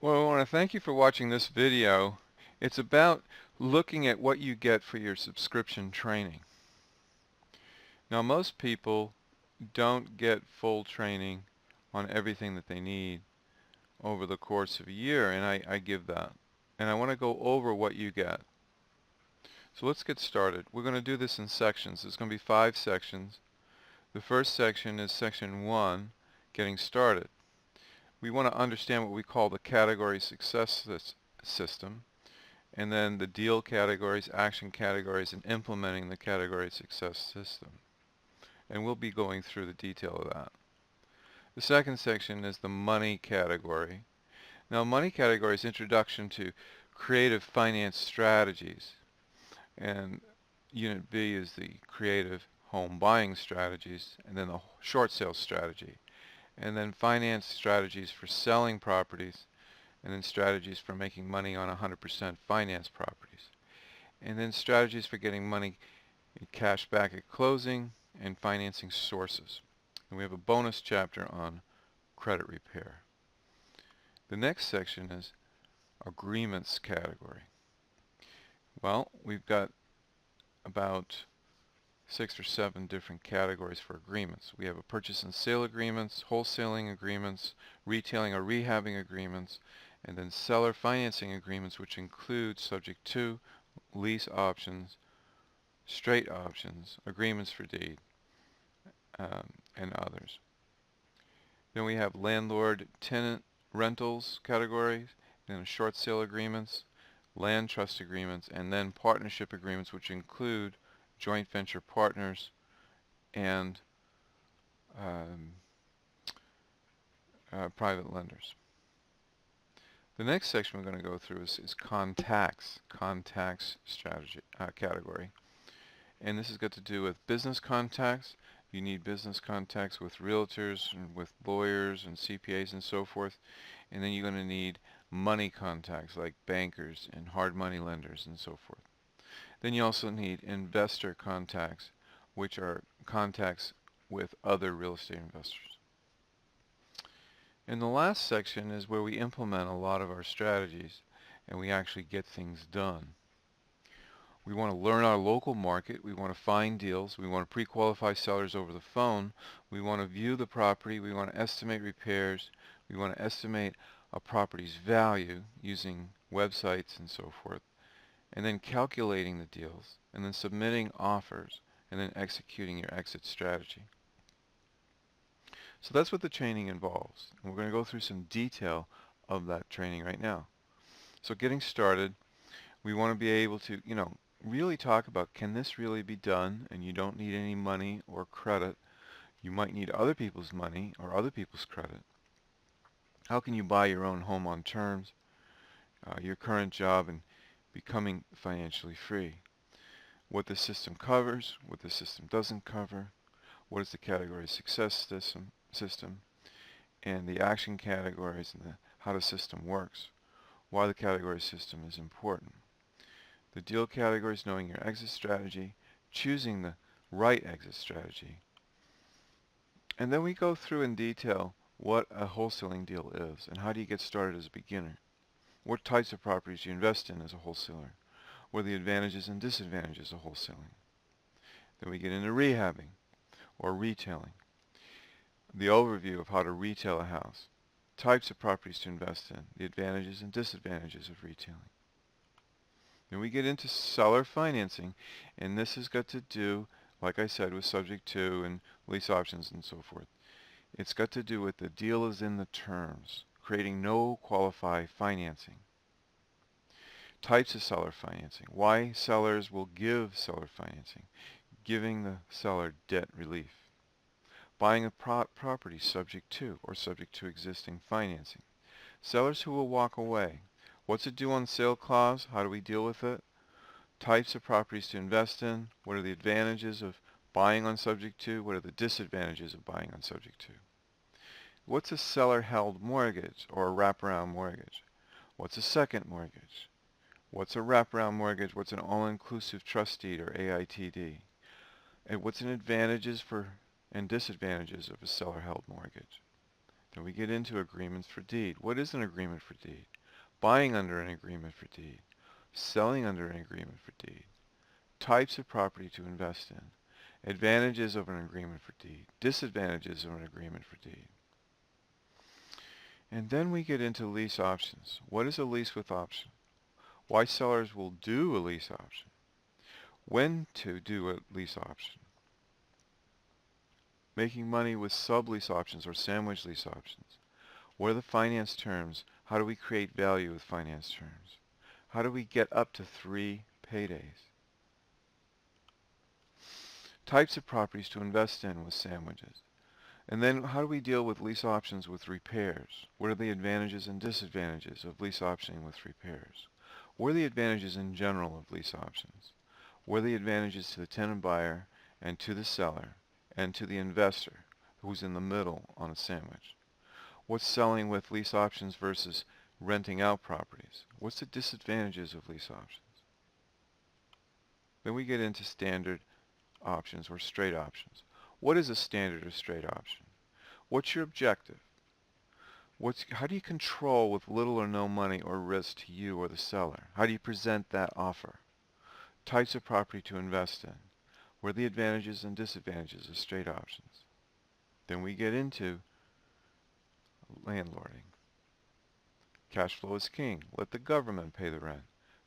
Well, I want to thank you for watching this video. It's about looking at what you get for your subscription training. Now, most people don't get full training on everything that they need over the course of a year, and I give that. And I want to go over what you get. So let's get started. We're going to do this in sections. There's going to be 5 sections. The first section is section 1, getting started. We want to understand what we call the category success system, and then the deal categories, action categories, and implementing the category success system. And we'll be going through the detail of that. The second section is the money category. Now, money category is introduction to creative finance strategies, and Unit B is the creative home buying strategies, and then the short sale strategy, and then finance strategies for selling properties, and then strategies for making money on 100% finance properties, and then strategies for getting money in cash back at closing, and financing sources. And we have a bonus chapter on credit repair. The next section is agreements category. Well, we've got about 6 or 7 different categories for agreements. We have a purchase and sale agreements, wholesaling agreements, retailing or rehabbing agreements, and then seller financing agreements, which include subject to, lease options, straight options, agreements for deed, and others. Then we have landlord-tenant rentals categories, then short sale agreements, land trust agreements, and then partnership agreements, which include joint venture partners and um, private lenders. The next section we're going to go through is contacts strategy category. And this has got to do with business contacts. You need business contacts with realtors and with lawyers and CPAs and so forth. And then you're going to need money contacts like bankers and hard money lenders and so forth. Then you also need investor contacts, which are contacts with other real estate investors. And the last section is where we implement a lot of our strategies and we actually get things done. We want to learn our local market. We want to find deals. We want to pre-qualify sellers over the phone. We want to view the property. We want to estimate repairs. We want to estimate a property's value using websites and so forth. And then calculating the deals. And then submitting offers. And then executing your exit strategy. So that's what the training involves. And we're going to go through some detail of that training right now. So getting started, we want to be able to, really talk about, can this really be done? And you don't need any money or credit. You might need other people's money or other people's credit. How can you buy your own home on terms, your current job, and becoming financially free? What the system covers, what the system doesn't cover, what is the category success system, and the action categories and how the system works, why the category system is important. The deal categories, knowing your exit strategy, choosing the right exit strategy. And then we go through in detail what a wholesaling deal is and how do you get started as a beginner. What types of properties do you invest in as a wholesaler? What are the advantages and disadvantages of wholesaling? Then we get into rehabbing or retailing. The overview of how to retail a house. Types of properties to invest in. The advantages and disadvantages of retailing. Then we get into seller financing, and this has got to do, like I said, with subject to and lease options and so forth. It's got to do with the deal is in the terms, creating no qualified financing. Types of seller financing. Why sellers will give seller financing. Giving the seller debt relief. Buying a property subject to or subject to existing financing. Sellers who will walk away. What's a due on sale clause? How do we deal with it? Types of properties to invest in. What are the advantages of buying on subject to? What are the disadvantages of buying on subject to? What's a seller-held mortgage or a wraparound mortgage? What's a second mortgage? What's a wraparound mortgage? What's an all-inclusive trust deed or AITD? And what's an advantages for and disadvantages of a seller-held mortgage? Then we get into agreements for deed. What is an agreement for deed? Buying under an agreement for deed. Selling under an agreement for deed. Types of property to invest in. Advantages of an agreement for deed. Disadvantages of an agreement for deed. And then we get into lease options. What is a lease with option? Why sellers will do a lease option. When to do a lease option. Making money with sublease options or sandwich lease options. What are the finance terms? How do we create value with finance terms? How do we get up to 3 paydays? Types of properties to invest in with sandwiches. And then how do we deal with lease options with repairs? What are the advantages and disadvantages of lease optioning with repairs? What are the advantages in general of lease options? What are the advantages to the tenant buyer and to the seller and to the investor who's in the middle on a sandwich? What's selling with lease options versus renting out properties? What's the disadvantages of lease options? Then we get into standard options or straight options. What is a standard or straight option? What's your objective? How do you control with little or no money or risk to you or the seller? How do you present that offer? Types of property to invest in. What are the advantages and disadvantages of straight options? Then we get into landlording. Cash flow is king. Let the government pay the rent.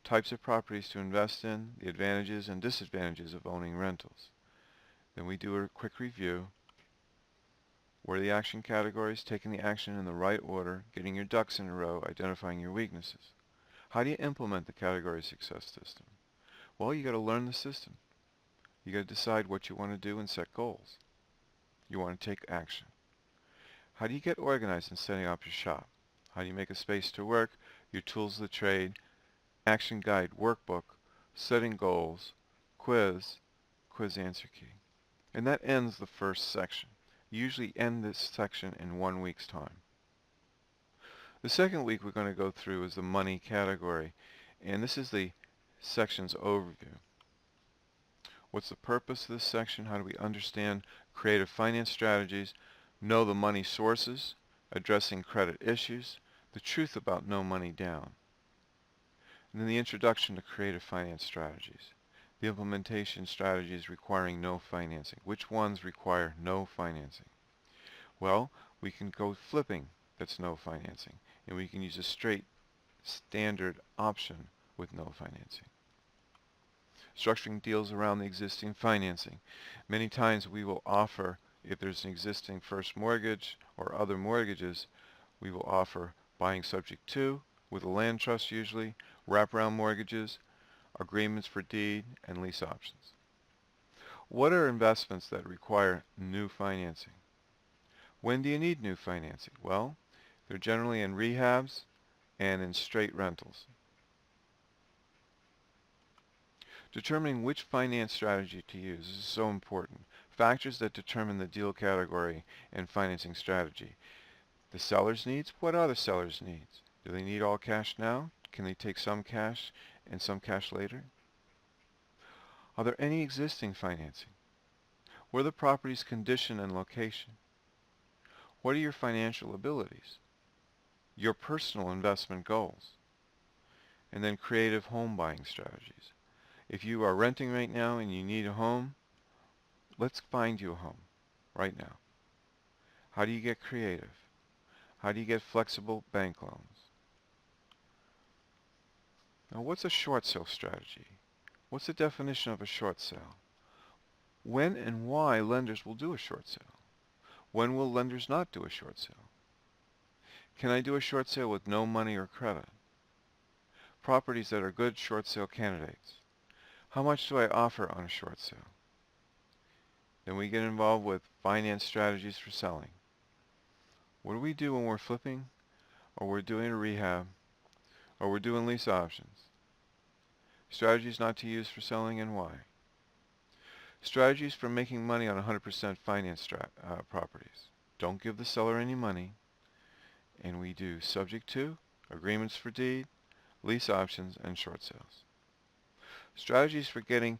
Types of properties to invest in, the advantages and disadvantages of owning rentals. Then we do a quick review. What are the action categories? Taking the action in the right order, getting your ducks in a row, identifying your weaknesses. How do you implement the category success system? Well, you got to learn the system. You got to decide what you want to do and set goals. You want to take action. How do you get organized in setting up your shop? How do you make a space to work, your tools of the trade, action guide workbook, setting goals, quiz answer key. And that ends the first section. You usually end this section in 1 week's time. The second week we're going to go through is the money category, and this is the section's overview. What's the purpose of this section? How do we understand creative finance strategies, know the money sources, addressing credit issues, the truth about no money down. And then the introduction to creative finance strategies. The implementation strategies requiring no financing. Which ones require no financing? Well, we can go flipping, that's no financing, and we can use a straight standard option with no financing. Structuring deals around the existing financing. Many times we will offer, if there's an existing first mortgage or other mortgages, we will offer buying subject to, with a land trust usually, wraparound mortgages, agreements for deed, and lease options. What are investments that require new financing? When do you need new financing? Well, they're generally in rehabs and in straight rentals. Determining which finance strategy to use is so important. Factors that determine the deal category and financing strategy. The seller's needs. What are the seller's needs? Do they need all cash now? Can they take some cash and some cash later? Are there any existing financing? What are the property's condition and location? What are your financial abilities? Your personal investment goals? And then creative home buying strategies. If you are renting right now and you need a home, let's find you a home right now. How do you get creative? How do you get flexible bank loans? Now, what's a short sale strategy? What's the definition of a short sale? When and why lenders will do a short sale? When will lenders not do a short sale? Can I do a short sale with no money or credit? Properties that are good short sale candidates. How much do I offer on a short sale? Then we get involved with finance strategies for selling. What do we do when we're flipping, or we're doing a rehab, or we're doing lease options? Strategies not to use for selling and why? Strategies for making money on 100% finance properties. Don't give the seller any money. And we do subject to, agreements for deed, lease options, and short sales. Strategies for getting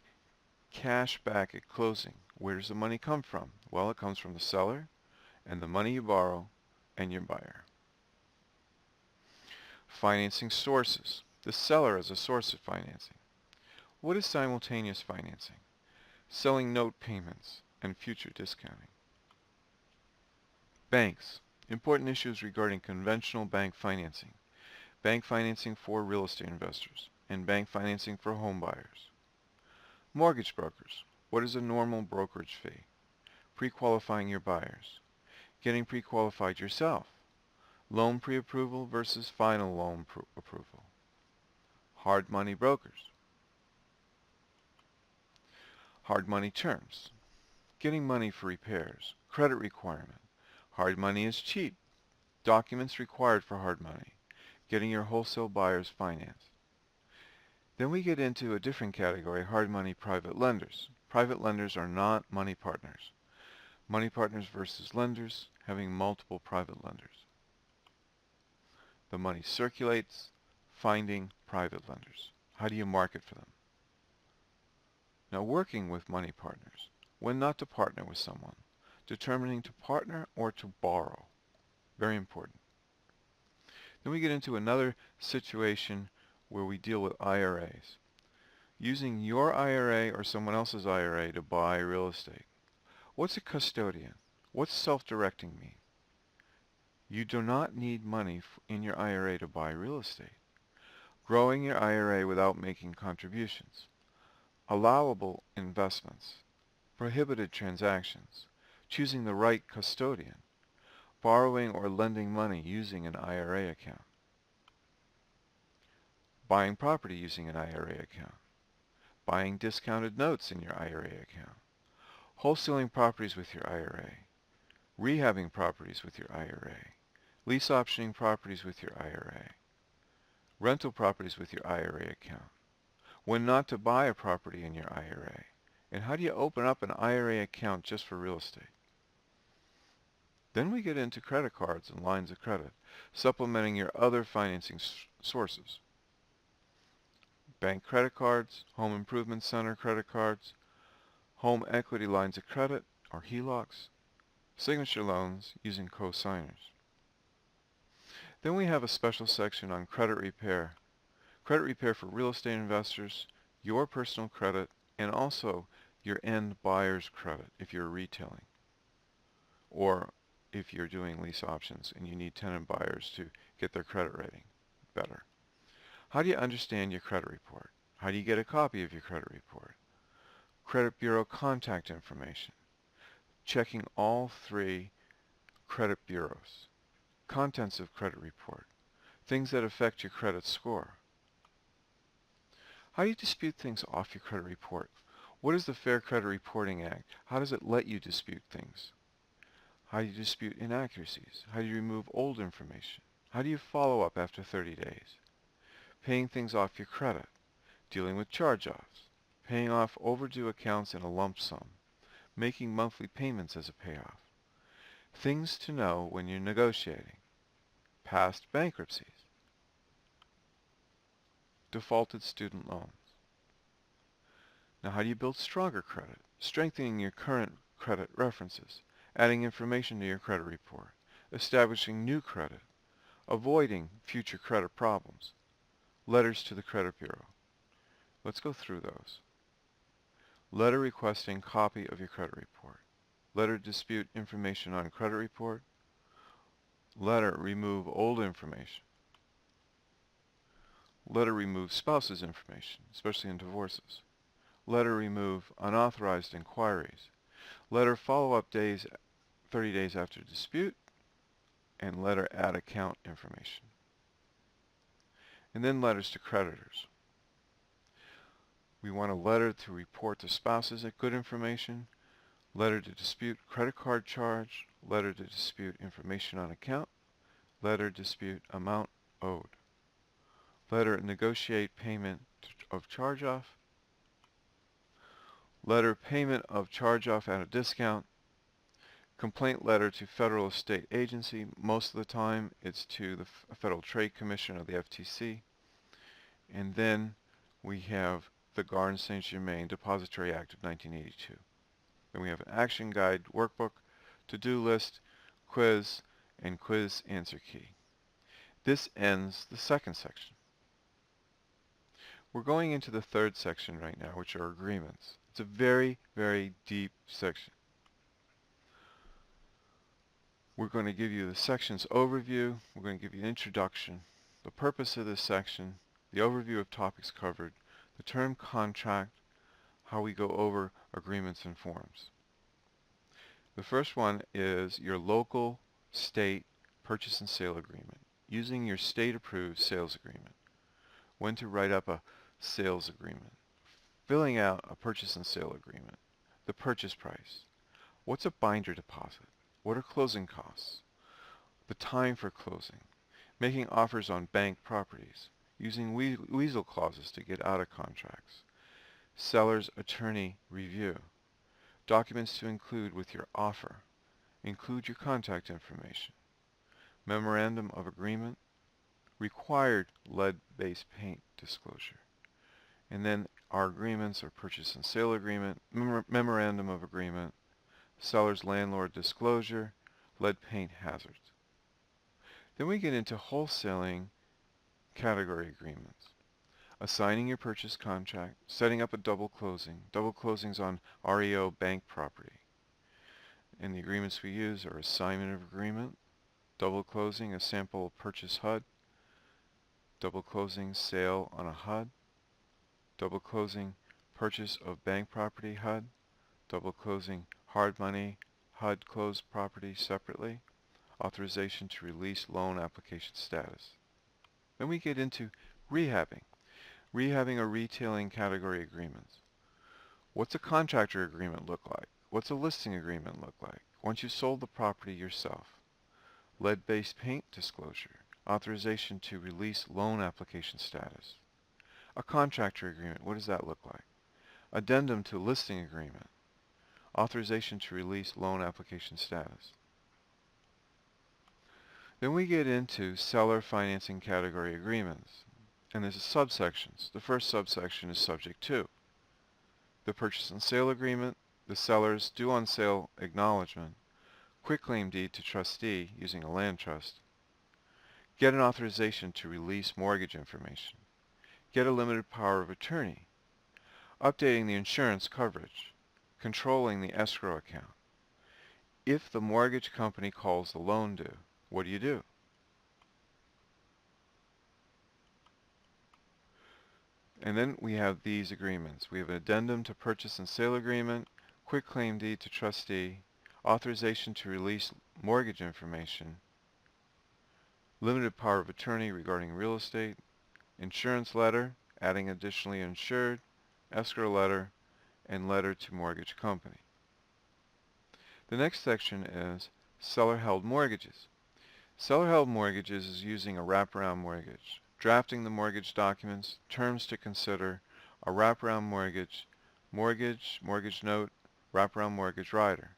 cash back at closing. Where does the money come from? Well, it comes from the seller and the money you borrow and your buyer. Financing sources. The seller as a source of financing. What is simultaneous financing? Selling note payments and future discounting. Banks. Important issues regarding conventional bank financing. Bank financing for real estate investors and bank financing for home buyers. Mortgage brokers. What is a normal brokerage fee? Pre-qualifying your buyers. Getting pre-qualified yourself. Loan pre-approval versus final loan approval. Hard money brokers. Hard money terms. Getting money for repairs. Credit requirement. Hard money is cheap. Documents required for hard money. Getting your wholesale buyers financed. Then we get into a different category, hard money private lenders. Private lenders are not money partners. Money partners versus lenders, having multiple private lenders. The money circulates, finding private lenders. How do you market for them? Now, working with money partners. When not to partner with someone. Determining to partner or to borrow. Very important. Then we get into another situation where we deal with IRAs. Using your IRA or someone else's IRA to buy real estate. What's a custodian? What's self-directing mean? You do not need money in your IRA to buy real estate. Growing your IRA without making contributions. Allowable investments. Prohibited transactions. Choosing the right custodian. Borrowing or lending money using an IRA account. Buying property using an IRA account. Buying discounted notes in your IRA account. Wholesaling properties with your IRA. Rehabbing properties with your IRA. Lease optioning properties with your IRA. Rental properties with your IRA account. When not to buy a property in your IRA. And how do you open up an IRA account just for real estate? Then we get into credit cards and lines of credit, supplementing your other financing sources. Bank credit cards, home improvement center credit cards, home equity lines of credit, or HELOCs, signature loans using co-signers. Then we have a special section on credit repair. Credit repair for real estate investors, your personal credit, and also your end buyer's credit if you're retailing. Or if you're doing lease options and you need tenant buyers to get their credit rating better. How do you understand your credit report? How do you get a copy of your credit report? Credit bureau contact information. Checking all 3 credit bureaus. Contents of credit report. Things that affect your credit score. How do you dispute things off your credit report? What is the Fair Credit Reporting Act? How does it let you dispute things? How do you dispute inaccuracies? How do you remove old information? How do you follow up after 30 days? Paying things off your credit. Dealing with charge-offs. Paying off overdue accounts in a lump sum. Making monthly payments as a payoff. Things to know when you're negotiating. Past bankruptcies. Defaulted student loans. Now, how do you build stronger credit? Strengthening your current credit references. Adding information to your credit report. Establishing new credit. Avoiding future credit problems. Letters to the credit bureau. Let's go through those. Letter requesting copy of your credit report. Letter dispute information on credit report. Letter remove old information. Letter remove spouse's information, especially in divorces. Letter remove unauthorized inquiries. Letter follow-up days, 30 days after dispute. And letter add account information. And then letters to creditors. We want a letter to report to spouses at good information, letter to dispute credit card charge, letter to dispute information on account, letter dispute amount owed, letter negotiate payment of charge-off, letter payment of charge-off at a discount, complaint letter to federal or state agency. Most of the time it's to the Federal Trade Commission or the FTC. And then we have the Garn St. Germain Depository Act of 1982. Then we have an action guide workbook, to-do list, quiz, and quiz answer key. This ends the second section. We're going into the third section right now, which are agreements. It's a very, very deep section. We're going to give you the section's overview. We're going to give you an introduction, the purpose of this section, the overview of topics covered, the term contract, how we go over agreements and forms. The first one is your local state purchase and sale agreement, using your state-approved sales agreement. When to write up a sales agreement, filling out a purchase and sale agreement, the purchase price, what's a binder deposit, what are closing costs, the time for closing, making offers on bank properties, using weasel clauses to get out of contracts, seller's attorney review, documents to include with your offer, include your contact information, memorandum of agreement, required lead-based paint disclosure, and then our agreements are purchase and sale agreement, memorandum of agreement, seller's landlord disclosure, lead paint hazards. Then we get into wholesaling category agreements. Assigning your purchase contract, setting up a double closings on REO bank property. And the agreements we use are assignment of agreement, double closing a sample purchase HUD, double closing sale on a HUD, double closing purchase of bank property HUD, double closing hard money HUD closed property separately, authorization to release loan application status. Then we get into rehabbing. Rehabbing or retailing category agreements. What's a contractor agreement look like? What's a listing agreement look like? Once you've sold the property yourself. Lead-based paint disclosure. Authorization to release loan application status. A contractor agreement, what does that look like? Addendum to listing agreement. Authorization to release loan application status. Then we get into seller financing category agreements. And there's subsections. The first subsection is subject to the purchase and sale agreement, the seller's due on sale acknowledgement, quitclaim deed to trustee using a land trust, get an authorization to release mortgage information, get a limited power of attorney, updating the insurance coverage, controlling the escrow account. If the mortgage company calls the loan due, what do? And then we have these agreements. We have an addendum to purchase and sale agreement, quitclaim deed to trustee, authorization to release mortgage information, limited power of attorney regarding real estate, insurance letter, adding additionally insured, escrow letter, and letter to mortgage company. The next section is seller-held mortgages. Seller-held mortgages is using a wraparound mortgage. Drafting the mortgage documents, terms to consider, a wraparound mortgage, mortgage note, wraparound mortgage rider.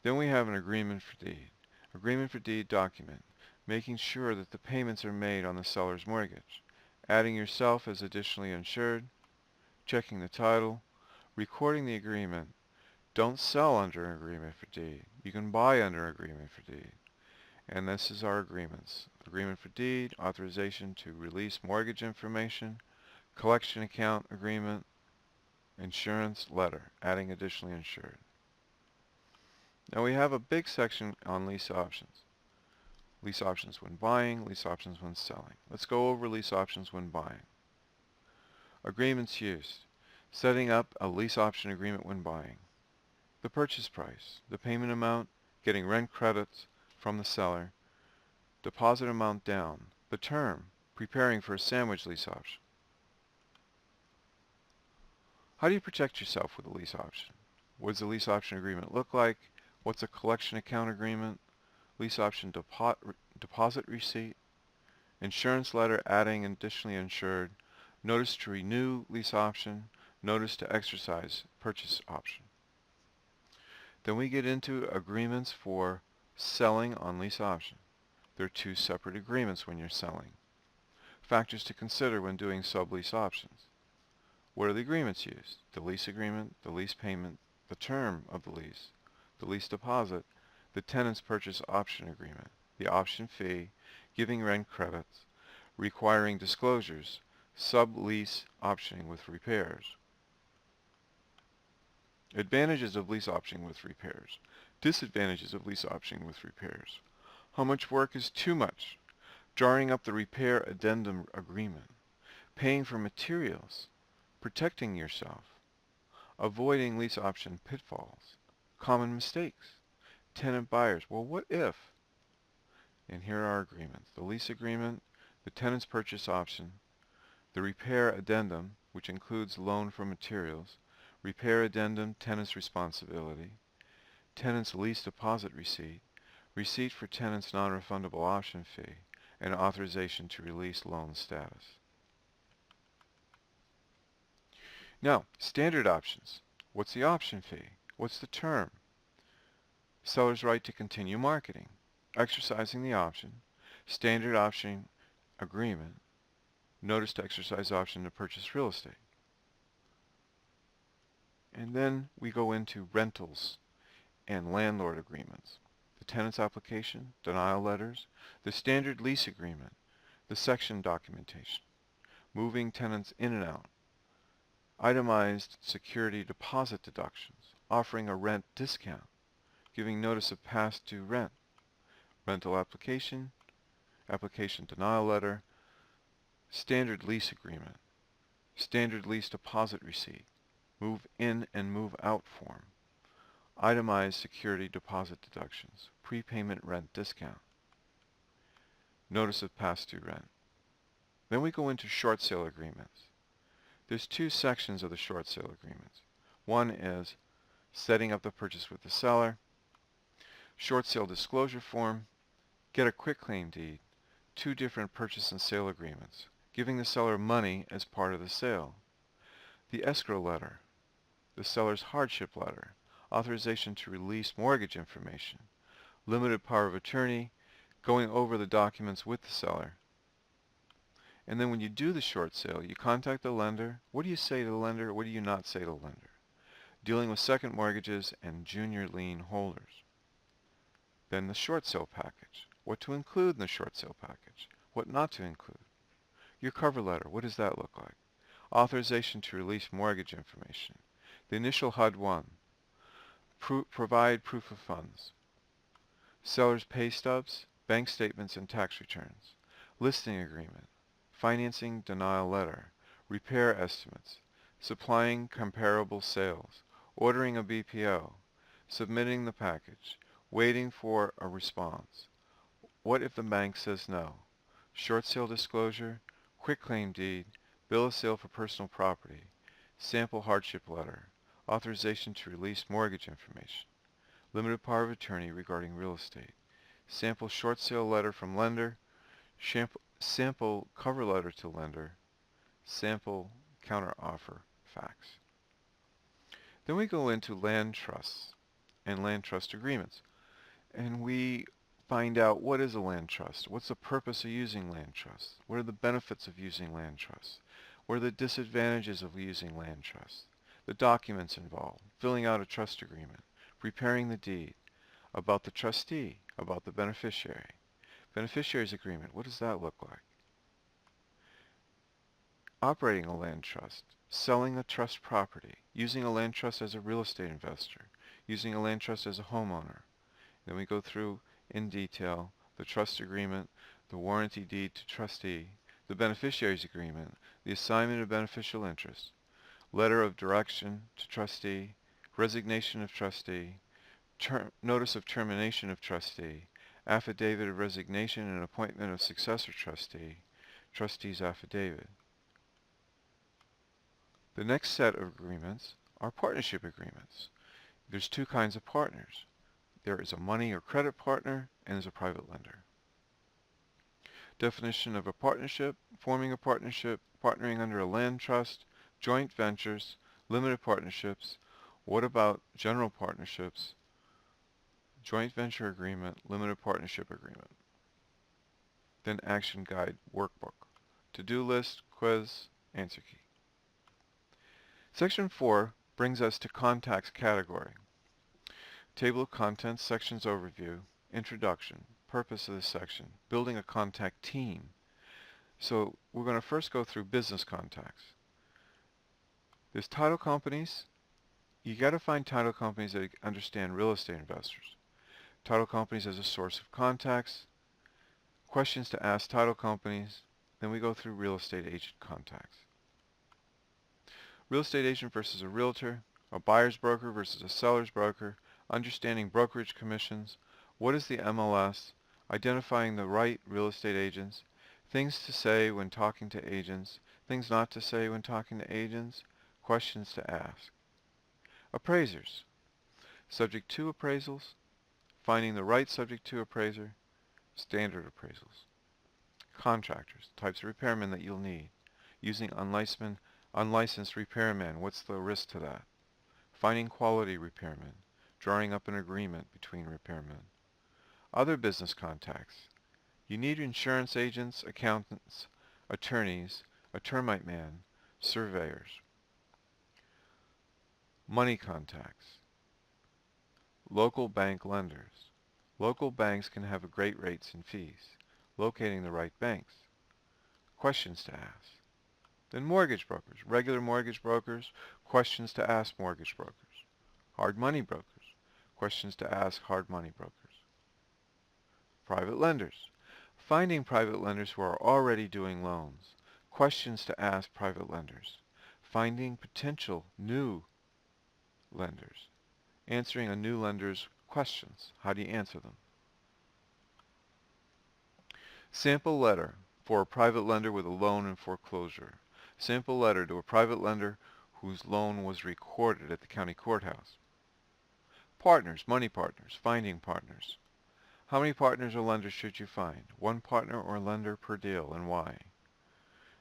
Then we have an agreement for deed. Agreement for deed document, making sure that the payments are made on the seller's mortgage, adding yourself as additionally insured, checking the title, recording the agreement. Don't sell under an agreement for deed. You can buy under agreement for deed. And this is our agreements. Agreement for deed, authorization to release mortgage information, collection account agreement, insurance letter, adding additionally insured. Now we have a big section on lease options. Lease options when buying, lease options when selling. Let's go over lease options when buying. Agreements used. Setting up a lease option agreement when buying. The purchase price, the payment amount, getting rent credits from the seller, deposit amount down, the term, preparing for a sandwich lease option. How do you protect yourself with a lease option? What does the lease option agreement look like? What's a collection account agreement? Lease option deposit receipt, insurance letter adding additionally insured, notice to renew lease option, notice to exercise purchase option. Then we get into agreements for selling on lease option. There are two separate agreements when you're selling. Factors to consider when doing sublease options. What are the agreements used? The lease agreement, the lease payment, the term of the lease deposit, the tenant's purchase option agreement, the option fee, giving rent credits, requiring disclosures, sublease optioning with repairs. Advantages of lease optioning with repairs. Disadvantages of lease optioning with repairs. How much work is too much? Drawing up the repair addendum agreement. Paying for materials. Protecting yourself. Avoiding lease option pitfalls. Common mistakes. Tenant buyers. Well, what if? And here are our agreements. The lease agreement, the tenant's purchase option, the repair addendum, which includes loan for materials, repair addendum, tenant's responsibility, tenant's lease deposit receipt, receipt for tenant's non-refundable option fee, and authorization to release loan status. Now, standard options. What's the option fee? What's the term? Seller's right to continue marketing, exercising the option, standard option agreement, notice to exercise option to purchase real estate. And then we go into rentals and landlord agreements, the tenant's application, denial letters, the standard lease agreement, the section documentation, moving tenants in and out, itemized security deposit deductions, offering a rent discount, giving notice of past due rent, rental application, application denial letter, standard lease agreement, standard lease deposit receipt, move in and move out form, itemized security deposit deductions, prepayment rent discount, notice of past due rent. Then we go into short sale agreements. There's two sections of the short sale agreements. One is setting up the purchase with the seller, short sale disclosure form, get a quitclaim deed, two different purchase and sale agreements, giving the seller money as part of the sale, the escrow letter, the seller's hardship letter, authorization to release mortgage information, limited power of attorney, going over the documents with the seller. And then when you do the short sale, you contact the lender. What do you say to the lender? What do you not say to the lender? Dealing with second mortgages and junior lien holders. Then the short sale package. What to include in the short sale package. What not to include. Your cover letter. What does that look like? Authorization to release mortgage information. The initial HUD-1. Provide proof of funds. Seller's pay stubs, bank statements, and tax returns. Listing agreement. Financing denial letter. Repair estimates. Supplying comparable sales. Ordering a BPO. Submitting the package. Waiting for a response. What if the bank says no? Short sale disclosure. Quitclaim deed. Bill of sale for personal property. Sample hardship letter. Authorization to release mortgage information. Limited power of attorney regarding real estate. Sample short sale letter from lender. Sample cover letter to lender. Sample counteroffer fax. Then we go into land trusts and land trust agreements. And we find out what is a land trust, what's the purpose of using land trusts, what are the benefits of using land trusts, what are the disadvantages of using land trusts, the documents involved, filling out a trust agreement, preparing the deed, about the trustee, about the beneficiary. Beneficiaries agreement, what does that look like? Operating a land trust, selling a trust property, using a land trust as a real estate investor, using a land trust as a homeowner. Then we go through in detail the trust agreement, the warranty deed to trustee, the beneficiaries agreement, the assignment of beneficial interest, letter of direction to trustee, resignation of trustee, notice of termination of trustee, affidavit of resignation and appointment of successor trustee, trustee's affidavit. The next set of agreements are partnership agreements. There's two kinds of partners. There is a money or credit partner and there's a private lender. Definition of a partnership, forming a partnership, partnering under a land trust, joint ventures, limited partnerships. What about general partnerships, joint venture agreement, limited partnership agreement? Then action guide workbook, to-do list, quiz, answer key. Section 4 brings us to contacts category. Table of contents, sections overview, introduction, purpose of this section, building a contact team. So we're going to first go through business contacts. There's title companies. You got to find title companies that understand real estate investors. Title companies as a source of contacts, questions to ask title companies, then we go through real estate agent contacts. Real estate agent versus a realtor, a buyer's broker versus a seller's broker, understanding brokerage commissions, what is the MLS, identifying the right real estate agents, things to say when talking to agents, things not to say when talking to agents, questions to ask. Appraisers, subject to appraisals, finding the right subject to appraiser, standard appraisals. Contractors, types of repairmen that you'll need. Using unlicensed repairmen, what's the risk to that? Finding quality repairmen, drawing up an agreement between repairmen. Other business contacts. You need insurance agents, accountants, attorneys, a termite man, surveyors. Money contacts. Local bank lenders. Local banks can have great rates and fees. Locating the right banks. Questions to ask. Then mortgage brokers, regular mortgage brokers, questions to ask mortgage brokers. Hard money brokers, questions to ask hard money brokers. Private lenders, finding private lenders who are already doing loans, questions to ask private lenders. Finding potential new lenders, answering a new lender's questions. How do you answer them? Sample letter for a private lender with a loan in foreclosure. Sample letter to a private lender whose loan was recorded at the county courthouse. Partners, money partners, finding partners. How many partners or lenders should you find? One partner or lender per deal, and why?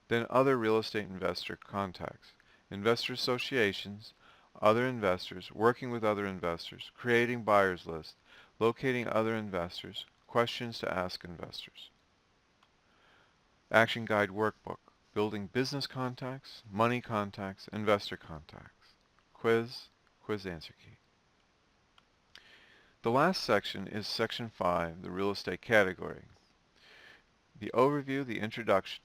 Then other real estate investor contacts. Investor associations, other investors, working with other investors, creating buyers list, locating other investors, questions to ask investors. Action Guide Workbook, building business contacts, money contacts, investor contacts. Quiz answer key. The last section is section 5, the real estate category. The overview, the introduction,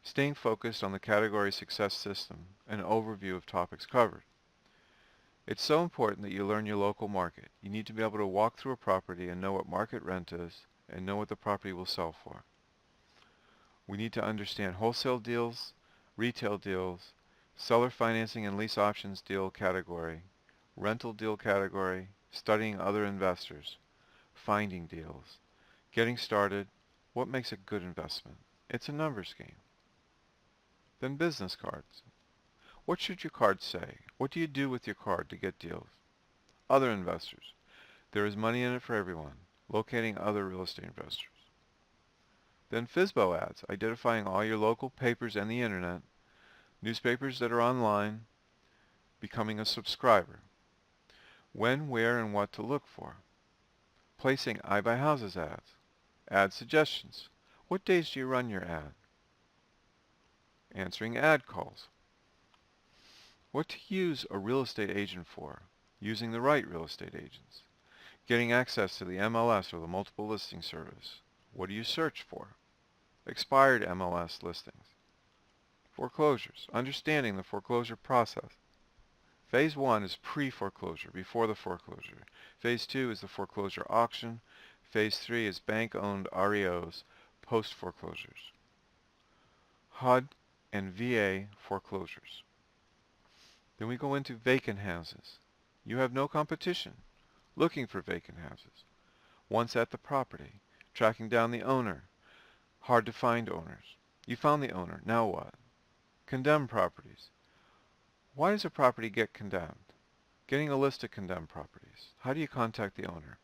staying focused on the category success system, an overview of topics covered. It's so important that you learn your local market. You need to be able to walk through a property and know what market rent is and know what the property will sell for. We need to understand wholesale deals, retail deals, seller financing and lease options deal category, rental deal category, studying other investors, finding deals, getting started, what makes a good investment. It's a numbers game. Then business cards. What should your card say? What do you do with your card to get deals? Other investors. There is money in it for everyone. Locating other real estate investors. Then FSBO ads, identifying all your local papers and the internet, newspapers that are online, becoming a subscriber. When, where, and what to look for. Placing I Buy Houses ads. Ad suggestions. What days do you run your ad? Answering ad calls. What to use a real estate agent for. Using the right real estate agents. Getting access to the MLS or the multiple listing service. What do you search for? Expired MLS listings. Foreclosures. Understanding the foreclosure process. Phase 1 is pre-foreclosure, before the foreclosure. Phase 2 is the foreclosure auction. Phase 3 is bank-owned REOs, post-foreclosures. HUD and VA foreclosures. Then we go into vacant houses. You have no competition. Looking for vacant houses. Once at the property. Tracking down the owner. Hard to find owners. You found the owner. Now what? Condemned properties. Why does a property get condemned? Getting a list of condemned properties. How do you contact the owner?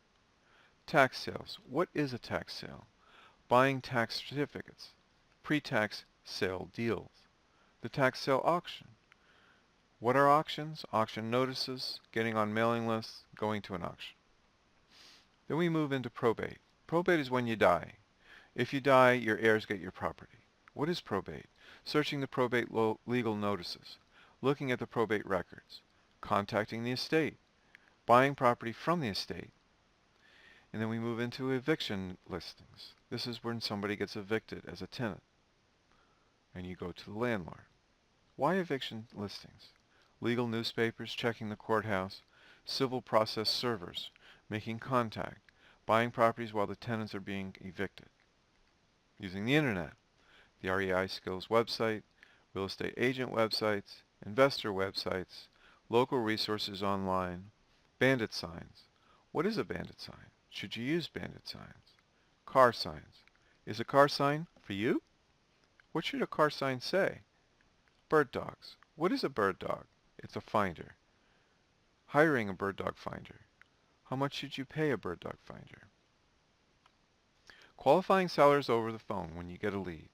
Tax sales. What is a tax sale? Buying tax certificates. Pre-tax sale deals. The tax sale auction. What are auctions? Auction notices, getting on mailing lists, going to an auction. Then we move into probate. Probate is when you die. If you die, your heirs get your property. What is probate? Searching the probate legal notices, looking at the probate records, contacting the estate, buying property from the estate, and then we move into eviction listings. This is when somebody gets evicted as a tenant, and you go to the landlord. Why eviction listings? Legal newspapers, checking the courthouse, civil process servers, making contact, buying properties while the tenants are being evicted. Using the internet, the REI Skills website, real estate agent websites, investor websites, local resources online, bandit signs. What is a bandit sign? Should you use bandit signs? Car signs. Is a car sign for you? What should a car sign say? Bird dogs. What is a bird dog? It's a finder. Hiring a bird dog finder. How much should you pay a bird dog finder? Qualifying sellers over the phone when you get a lead.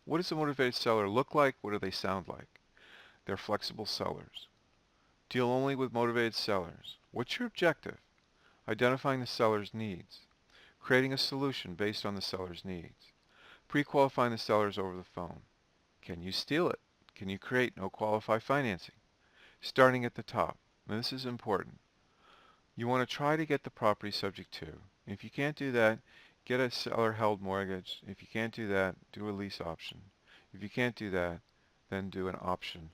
What does a motivated seller look like? What do they sound like? They're flexible sellers. Deal only with motivated sellers. What's your objective? Identifying the seller's needs. Creating a solution based on the seller's needs. Pre-qualifying the sellers over the phone. Can you steal it? Can you create no qualify financing? Starting at the top. Now this is important. You want to try to get the property subject to. If you can't do that, get a seller-held mortgage. If you can't do that, do a lease option. If you can't do that, then do an option,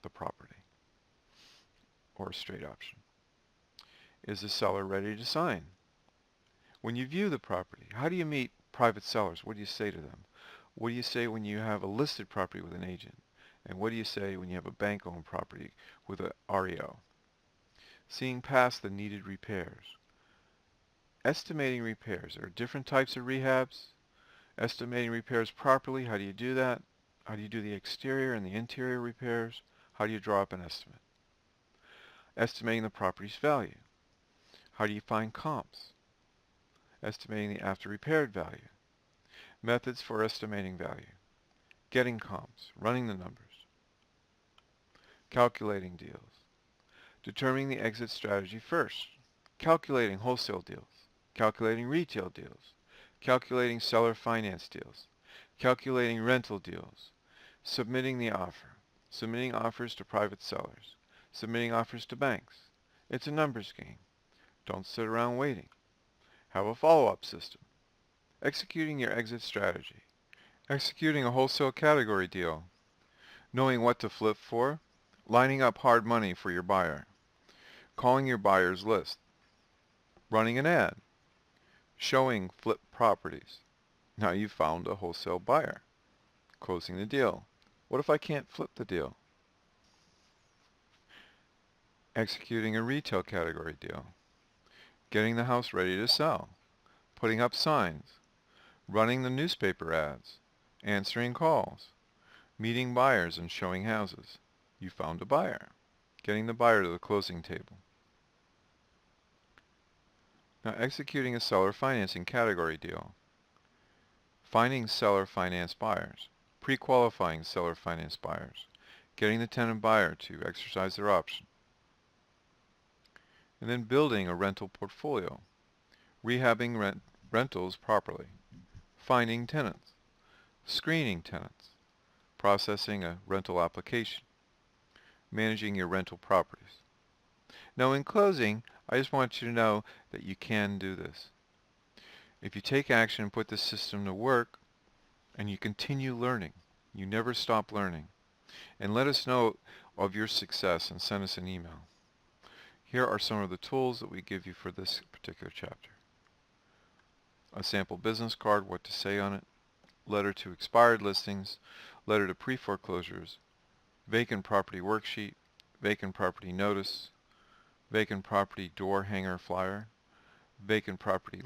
the property, or a straight option. Is the seller ready to sign? When you view the property, how do you meet private sellers? What do you say to them? What do you say when you have a listed property with an agent? And what do you say when you have a bank-owned property with a REO? Seeing past the needed repairs. Estimating repairs. There are different types of rehabs. Estimating repairs properly. How do you do that? How do you do the exterior and the interior repairs? How do you draw up an estimate? Estimating the property's value. How do you find comps? Estimating the after repaired value. Methods for estimating value. Getting comps. Running the numbers. Calculating deals. Determining the exit strategy first. Calculating wholesale deals. Calculating retail deals. Calculating seller finance deals. Calculating rental deals. Submitting the offer. Submitting offers to private sellers. Submitting offers to banks. It's a numbers game. Don't sit around waiting. Have a follow-up system. Executing your exit strategy. Executing a wholesale category deal. Knowing what to flip for. Lining up hard money for your buyer. Calling your buyer's list. Running an ad. Showing flip properties. Now you've found a wholesale buyer. Closing the deal. What if I can't flip the deal? Executing a retail category deal. Getting the house ready to sell. Putting up signs. Running the newspaper ads. Answering calls. Meeting buyers and showing houses. You found a buyer. Getting the buyer to the closing table. Now executing a seller financing category deal. Finding seller finance buyers. Pre-qualifying seller finance buyers. Getting the tenant buyer to exercise their option. And then building a rental portfolio. Rehabbing rentals properly. Finding tenants. Screening tenants. Processing a rental application. Managing your rental properties. Now in closing, I just want you to know that you can do this. If you take action and put this system to work, and you continue learning, you never stop learning, and let us know of your success and send us an email. Here are some of the tools that we give you for this particular chapter. A sample business card, what to say on it, letter to expired listings, letter to pre-foreclosures, vacant property worksheet, vacant property notice, vacant property door hanger flyer, vacant property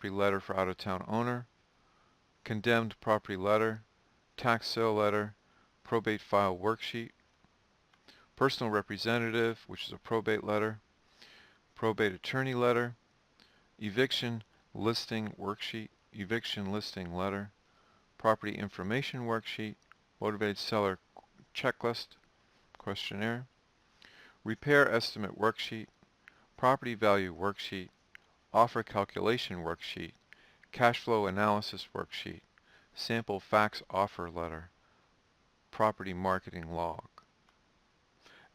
letter for out-of-town owner, condemned property letter, tax sale letter, probate file worksheet, personal representative, which is a probate letter, probate attorney letter, eviction listing worksheet, eviction listing letter, property information worksheet, motivated seller checklist, questionnaire, repair estimate worksheet, property value worksheet, offer calculation worksheet, cash flow analysis worksheet, sample fax offer letter, property marketing log,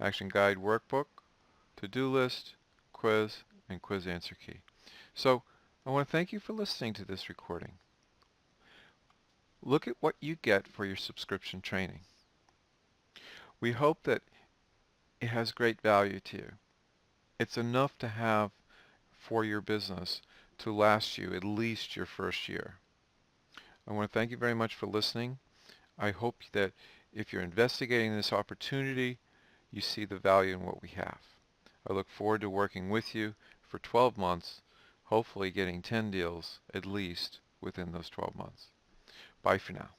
action guide workbook, to-do list, quiz, and quiz answer key. So I want to thank you for listening to this recording. Look at what you get for your subscription training. We hope that it has great value to you. It's enough to have for your business to last you at least your first year. I want to thank you very much for listening. I hope that if you're investigating this opportunity, you see the value in what we have. I look forward to working with you for 12 months, hopefully getting 10 deals at least within those 12 months. Bye for now.